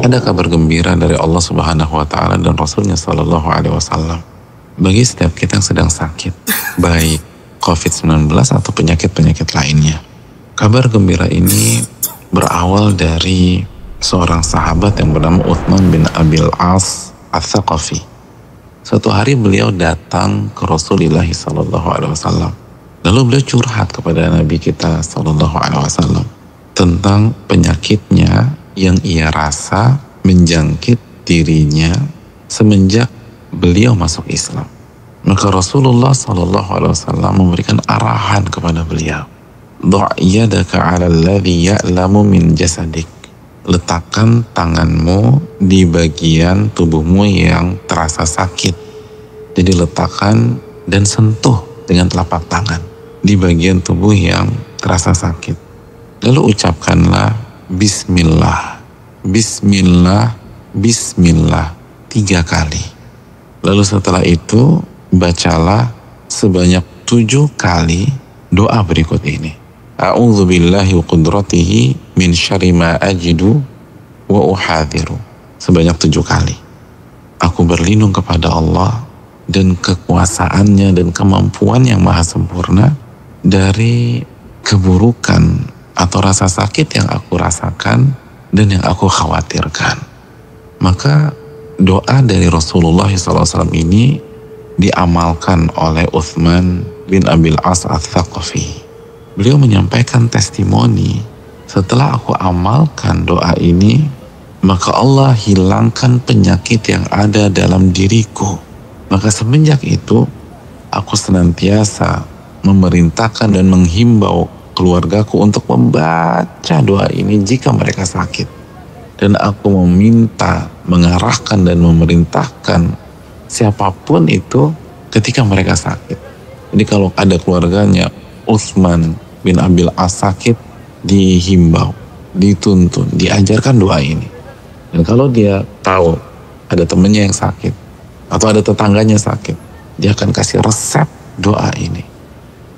ada kabar gembira dari Allah Subhanahu wa Ta'ala dan Rasulnya Sallallahu Alaihi Wasallam bagi setiap kita yang sedang sakit, baik COVID-19 atau penyakit-penyakit lainnya. Kabar gembira ini berawal dari seorang sahabat yang bernama Uthman bin Abil As Ats-Tsaqafi. Suatu hari beliau datang ke Rasulullah Sallallahu Alaihi Wasallam. Lalu beliau curhat kepada Nabi kita Sallallahu Alaihi Wasallam tentang penyakitnya yang ia rasa menjangkit dirinya semenjak beliau masuk Islam. Maka Rasulullah Sallallahu Alaihi Wasallam memberikan arahan kepada beliau, "Dha' yadaka 'ala alladhi ya'lamu min jasadik." Letakkan tanganmu di bagian tubuhmu yang terasa sakit. Jadi letakkan dan sentuh dengan telapak tangan di bagian tubuh yang terasa sakit. Lalu ucapkanlah Bismillah, Bismillah, Bismillah 3 kali. Lalu setelah itu bacalah sebanyak 7 kali doa berikut ini. A'udzu billahi wa qudratihi min syarri ma ajidu wa uhadhiru. Sebanyak 7 kali. Aku berlindung kepada Allah dan kekuasaannya dan kemampuan yang maha sempurna dari keburukan atau rasa sakit yang aku rasakan dan yang aku khawatirkan. Maka doa dari Rasulullah SAW ini diamalkan oleh Uthman bin Abil As Ats-Tsaqafi. Beliau menyampaikan testimoni, setelah aku amalkan doa ini, maka Allah hilangkan penyakit yang ada dalam diriku. Maka semenjak itu, aku senantiasa memerintahkan dan menghimbau keluargaku untuk membaca doa ini jika mereka sakit. Dan aku meminta, mengarahkan dan memerintahkan siapapun itu ketika mereka sakit. Jadi kalau ada keluarganya Utsman bin Abil As sakit, dihimbau, dituntun, diajarkan doa ini. Dan kalau dia tahu ada temannya yang sakit atau ada tetangganya sakit, dia akan kasih resep doa ini.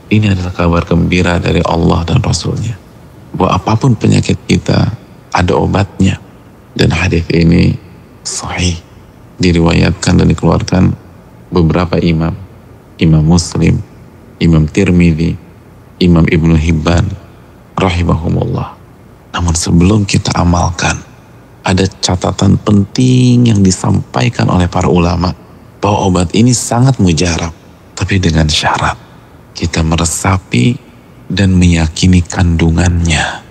Ini adalah kabar gembira dari Allah dan Rasulnya, bahwa apapun penyakit kita ada obatnya. Dan hadis ini sahih, diriwayatkan dan dikeluarkan beberapa imam, Imam Muslim, Imam Tirmidzi, Imam Ibnu Hibban rahimahumullah. Namun sebelum kita amalkan, ada catatan penting yang disampaikan oleh para ulama, bahwa obat ini sangat mujarab, tapi dengan syarat kita meresapi dan meyakini kandungannya.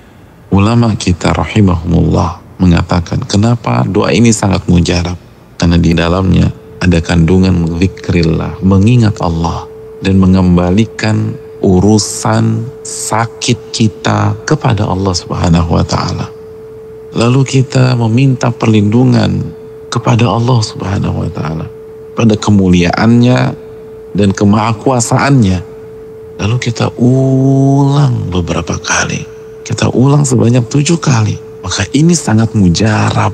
Ulama kita rahimahumullah mengatakan, kenapa doa ini sangat mujarab? Karena di dalamnya ada kandungan zikrillah, mengingat Allah dan mengembalikan urusan sakit kita kepada Allah Subhanahu wa Ta'ala. Lalu kita meminta perlindungan kepada Allah Subhanahu wa Ta'ala pada kemuliaannya dan kemahakuasaannya. Lalu kita ulang beberapa kali. Kita ulang sebanyak 7 kali. Maka ini sangat mujarab.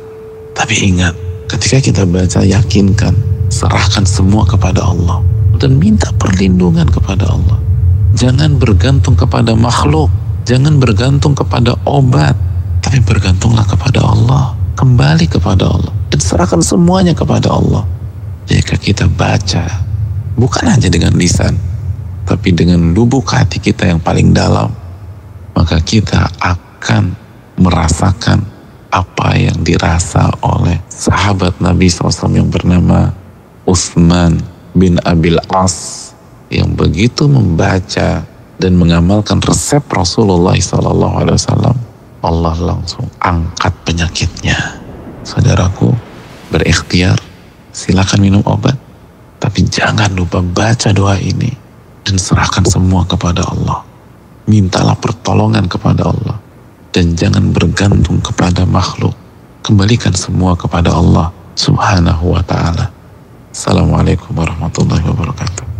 Tapi ingat, ketika kita baca, yakinkan, serahkan semua kepada Allah. Dan minta perlindungan kepada Allah. Jangan bergantung kepada makhluk. Jangan bergantung kepada obat. Tapi bergantunglah kepada Allah. Kembali kepada Allah. Dan serahkan semuanya kepada Allah. Jika kita baca, bukan hanya dengan lisan, tapi dengan lubuk hati kita yang paling dalam, maka kita akan merasakan apa yang dirasa oleh sahabat Nabi SAW yang bernama Utsman bin Abil As, yang begitu membaca dan mengamalkan resep Rasulullah SAW, Allah langsung angkat penyakitnya. Saudaraku, berikhtiar, silakan minum obat, tapi jangan lupa baca doa ini dan serahkan semua kepada Allah. Mintalah pertolongan kepada Allah dan jangan bergantung kepada makhluk. Kembalikan semua kepada Allah Subhanahu wa Ta'ala. Assalamualaikum warahmatullahi wabarakatuh.